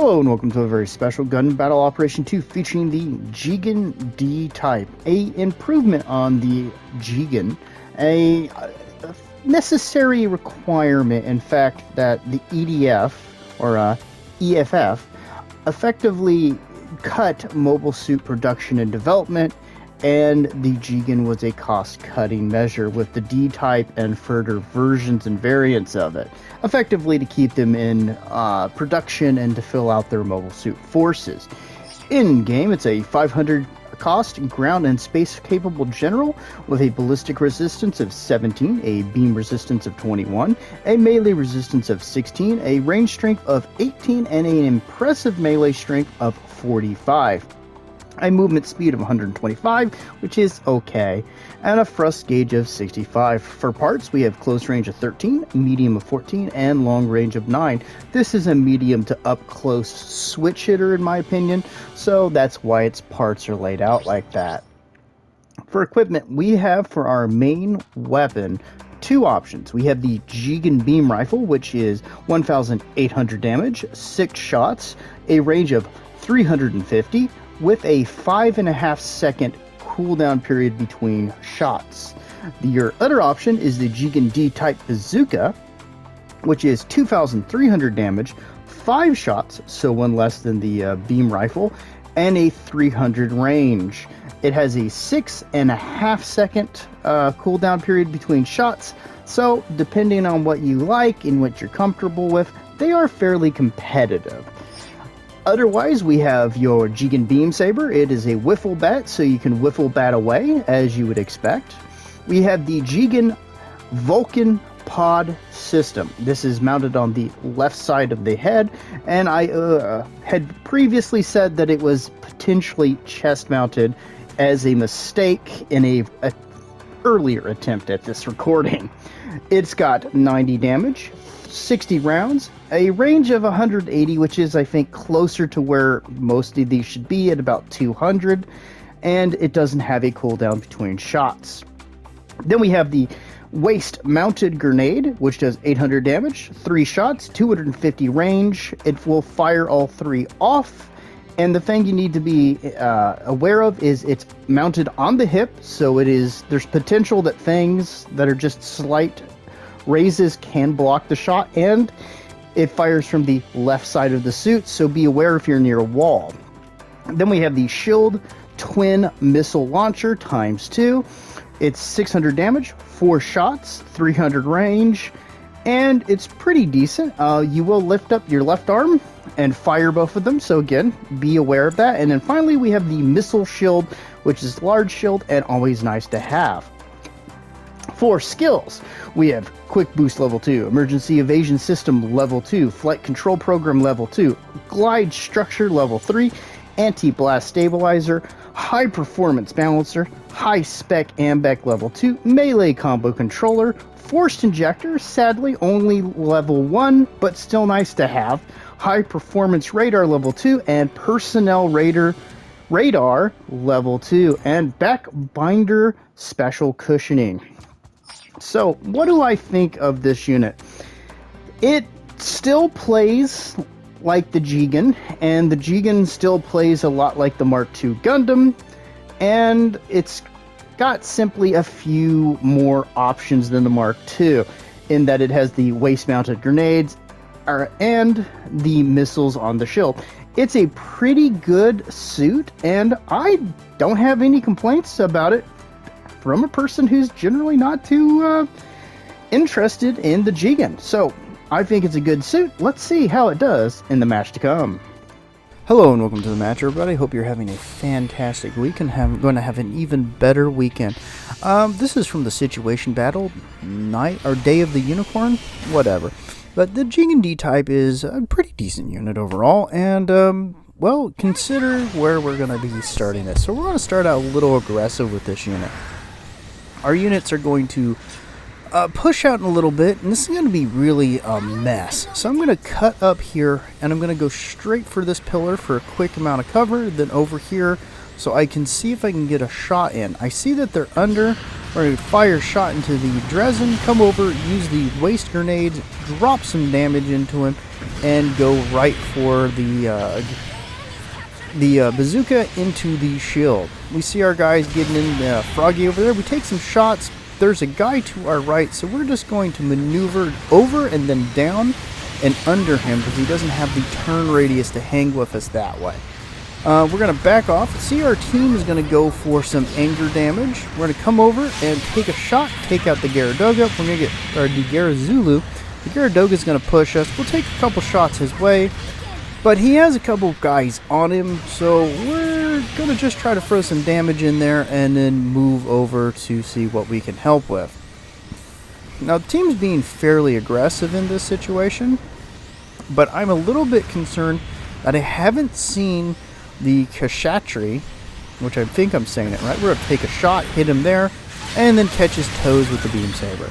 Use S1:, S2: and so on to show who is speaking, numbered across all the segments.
S1: Hello and welcome to a very special Gun Battle Operation 2 featuring the Jegan D Type, a improvement on the Jegan, a necessary requirement, in fact, that the EDF, or EFF, effectively cut mobile suit production and development, and the Jegan was a cost-cutting measure with the D-Type and further versions and variants of it, effectively to keep them in production and to fill out their mobile suit forces. In-game, it's a 500 cost ground and space capable general with a ballistic resistance of 17, a beam resistance of 21, a melee resistance of 16, a range strength of 18, and an impressive melee strength of 45. A movement speed of 125, which is okay, and a thrust gauge of 65. For parts, we have close range of 13, medium of 14, and long range of 9. This is a medium to up close switch hitter in my opinion, so that's why its parts are laid out like that. For equipment, we have for our main weapon two options. We have the Jegan beam rifle, which is 1,800 damage, 6 shots, a range of 350, with a 5.5 second cooldown period between shots. Your other option is the Jegan D Type bazooka, which is 2,300 damage, 5 shots, so one less than the beam rifle, and a 300 range. It has a 6.5 second cooldown period between shots, so depending on what you like and what you're comfortable with, they are fairly competitive. Otherwise, we have your Jegan Beam Saber. It is a wiffle bat, so you can wiffle bat away, as you would expect. We have the Jegan Vulcan Pod System. This is mounted on the left side of the head, and I had previously said that it was potentially chest-mounted as a mistake in a earlier attempt at this recording. It's got 90 damage, 60 rounds, a range of 180, which is, I think, closer to where most of these should be at about 200, and it doesn't have a cooldown between shots. Then we have the waist-mounted grenade, which does 800 damage, 3 shots, 250 range. It will fire all 3 off, and the thing you need to be aware of is it's mounted on the hip, so there's potential that things that are just slight raises can block the shot, and it fires from the left side of the suit, so be aware if you're near a wall. Then we have the Shield Twin Missile Launcher ×2. It's 600 damage, 4 shots, 300 range, and it's pretty decent. You will lift up your left arm and fire both of them, so again, be aware of that. And then finally we have the Missile Shield, which is large shield and always nice to have. For skills, we have Quick Boost Level 2, Emergency Evasion System Level 2, Flight Control Program Level 2, Glide Structure Level 3, Anti-Blast Stabilizer, High Performance Balancer, High Spec Ambec Level 2, Melee Combo Controller, Forced Injector, sadly only Level 1, but still nice to have, High Performance Radar Level 2, and Personnel Radar Level 2, and Back Binder Special Cushioning. So, what do I think of this unit? It still plays like the Jegan, and the Jegan still plays a lot like the Mark II Gundam, and it's got simply a few more options than the Mark II, in that it has the waist-mounted grenades and the missiles on the shield. It's a pretty good suit, and I don't have any complaints about it from a person who's generally not too interested in the Jegan. So, I think it's a good suit. Let's see how it does in the match to come. Hello and welcome to the match, everybody. Hope you're having a fantastic week and going to have an even better weekend. This is from the Situation Battle, night or Day of the Unicorn, whatever. But the Jegan D Type is a pretty decent unit overall, and well, consider where we're going to be starting this. So we're going to start out a little aggressive with this unit. Our units are going to push out in a little bit, and this is going to be really a mess. So I'm going to cut up here, and I'm going to go straight for this pillar for a quick amount of cover, then over here so I can see if I can get a shot in. I see that they're under. We're going to fire a shot into the Dresden, come over, use the waste grenades, drop some damage into him, and go right for the bazooka into the shield. We see our guys getting in Froggy over there. We take some shots. There's a guy to our right, so we're just going to maneuver over and then down and under him because he doesn't have the turn radius to hang with us that way. We're going to back off. See, our team is going to go for some anger damage. We're going to come over and take a shot, take out the Gyaradoga. We're going to get the Gyara-Zulu. The Gyaradoga is going to push us. We'll take a couple shots his way, but he has a couple guys on him, so we're going to just try to throw some damage in there and then move over to see what we can help with. Now, the team's being fairly aggressive in this situation, but I'm a little bit concerned that I haven't seen the Kshatriy, which I think I'm saying it right. We're going to take a shot, hit him there, and then catch his toes with the Beam Saber.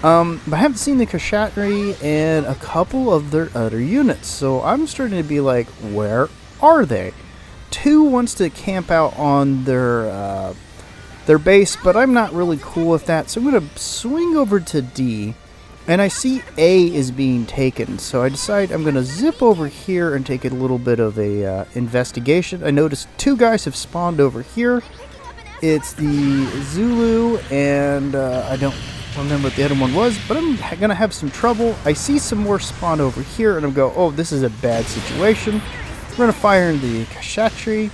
S1: But I haven't seen the Kshatriy and a couple of their other units, so I'm starting to be like, where are they? 2 wants to camp out on their base, but I'm not really cool with that, so I'm going to swing over to D. And I see A is being taken, so I decide I'm going to zip over here and take a little bit of a investigation. I noticed 2 guys have spawned over here. It's the Zulu, and I don't remember what the other one was, but I'm going to have some trouble. I see some more spawn over here, and I'm going, oh, this is a bad situation. We're going to fire in the Kshatriy,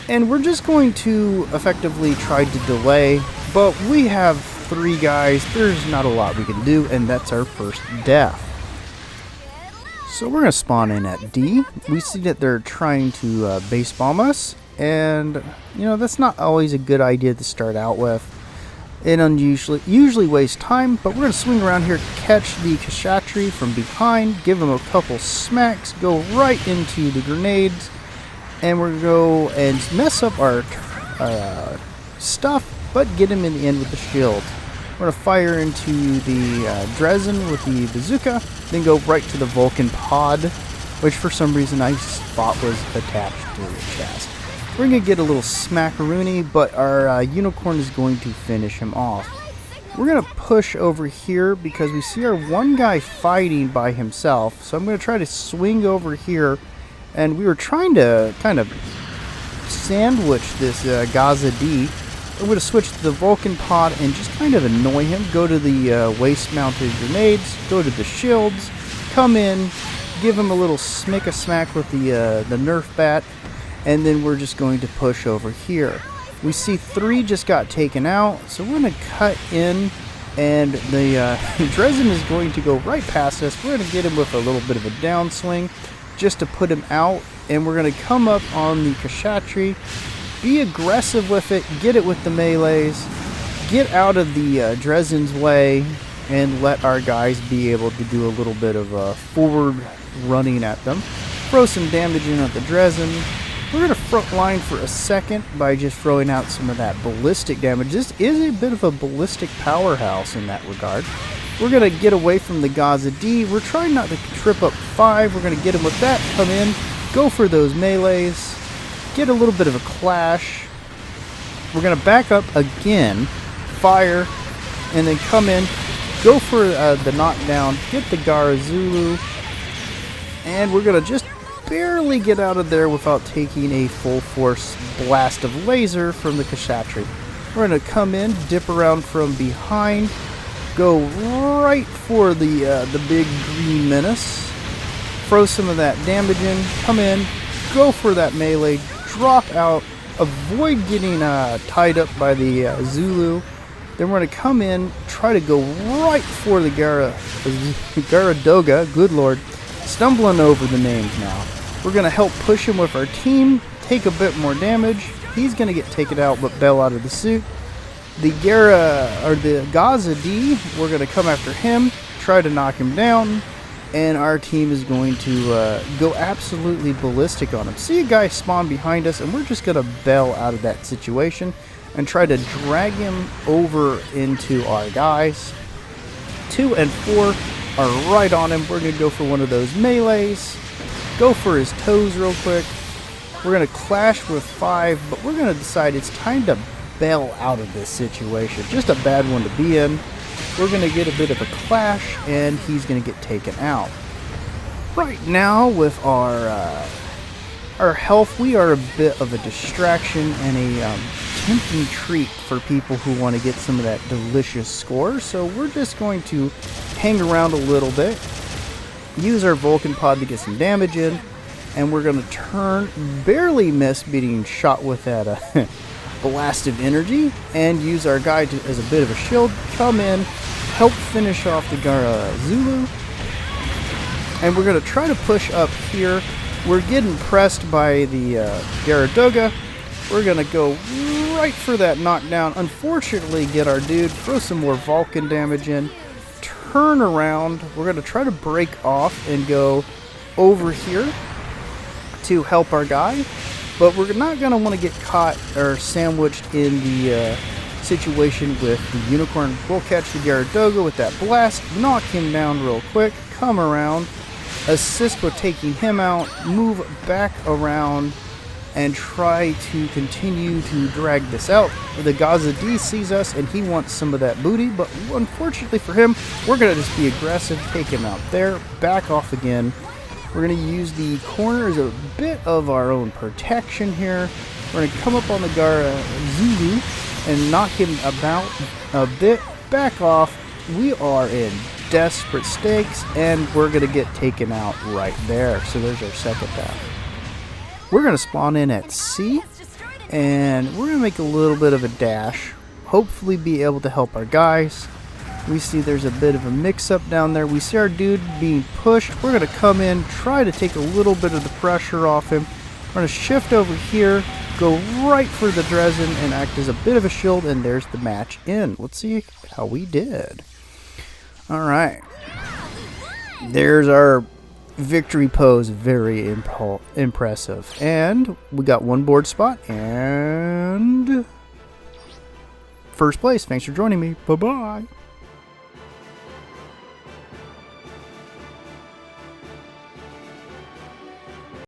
S1: and we're just going to effectively try to delay, but we have 3 guys, there's not a lot we can do, and that's our first death. So we're going to spawn in at D. We see that they're trying to base bomb us, and you know, that's not always a good idea to start out with. It usually wastes time, but we're going to swing around here, catch the Kshatriy from behind, give him a couple smacks, go right into the grenades, and we're going to go and mess up our stuff, but get him in the end with the shield. We're going to fire into the Dresden with the bazooka, then go right to the Vulcan pod, which for some reason I thought was attached to the chest. We're going to get a little smackaroony, but our unicorn is going to finish him off. We're going to push over here because we see our one guy fighting by himself, so I'm going to try to swing over here, and we were trying to kind of sandwich this Gaza D. I'm going to switch to the Vulcan pod and just kind of annoy him. Go to the waist-mounted grenades, go to the shields, come in, give him a little smack with the Nerf bat, and then we're just going to push over here. We see 3 just got taken out, so we're going to cut in, and the Dresden is going to go right past us. We're going to get him with a little bit of a downswing just to put him out, and we're going to come up on the Kshatriy, be aggressive with it, get it with the melees, get out of the Dresden's way, and let our guys be able to do a little bit of forward running at them. Throw some damage in at the Dresden. We're going to front line for a second by just throwing out some of that ballistic damage. This is a bit of a ballistic powerhouse in that regard. We're going to get away from the Gaza D. We're trying not to trip up 5. We're going to get him with that, come in, go for those melees, get a little bit of a clash. We're going to back up again, fire, and then come in, go for the knockdown, get the Gyara-Zulu, and we're going to just barely get out of there without taking a full force blast of laser from the Kshatriy. We're going to come in, dip around from behind, go right for the big green menace, throw some of that damage in, come in, go for that melee, drop out, avoid getting tied up by the Zulu. Then we're going to come in, try to go right for the Gyaradoga, good lord, stumbling over the names now. We're going to help push him with our team, take a bit more damage. He's going to get taken out but bail out of the suit. The Gaza D, we're going to come after him, try to knock him down, and our team is going to go absolutely ballistic on him. See a guy spawn behind us, and we're just going to bail out of that situation and try to drag him over into our guys. 2 and 4 are right on him. We're going to go for one of those melees, go for his toes real quick, We're going to clash with 5, but we're going to decide it's time to bail out of this situation. Just a bad one to be in. We're going to get a bit of a clash, and he's going to get taken out. Right now, with our health, we are a bit of a distraction and a tempting treat for people who want to get some of that delicious score. So we're just going to hang around a little bit, use our Vulcan pod to get some damage in, and we're going to barely miss being shot with that blast of energy, and use our guy as a bit of a shield, come in, help finish off the Gara Zulu, and we're going to try to push up here. We're getting pressed by the Garadoga. We're going to go right for that knockdown. Unfortunately, get our dude, throw some more Vulcan damage in, turn around. We're going to try to break off and go over here to help our guy. But we're not going to want to get caught or sandwiched in the situation with the Unicorn. We'll catch the Garadoga with that blast, knock him down real quick, come around, assist with taking him out, move back around, and try to continue to drag this out. The Gaza D sees us and he wants some of that booty, but unfortunately for him, we're going to just be aggressive, take him out there, back off again. We're going to use the corner as a bit of our own protection here. We're going to come up on the Gara Zulu and knock him about a bit, back off. We are in desperate stakes, and we're going to get taken out right there. So there's our second death. We're going to spawn in at C, and we're going to make a little bit of a dash, hopefully be able to help our guys. We see there's a bit of a mix-up down there. We see our dude being pushed. We're going to come in, try to take a little bit of the pressure off him. We're going to shift over here, go right for the Dresden, and act as a bit of a shield, and there's the match in. Let's see how we did. Alright. There's our victory pose. Very impressive. And we got one board spot, and first place. Thanks for joining me. Bye-bye.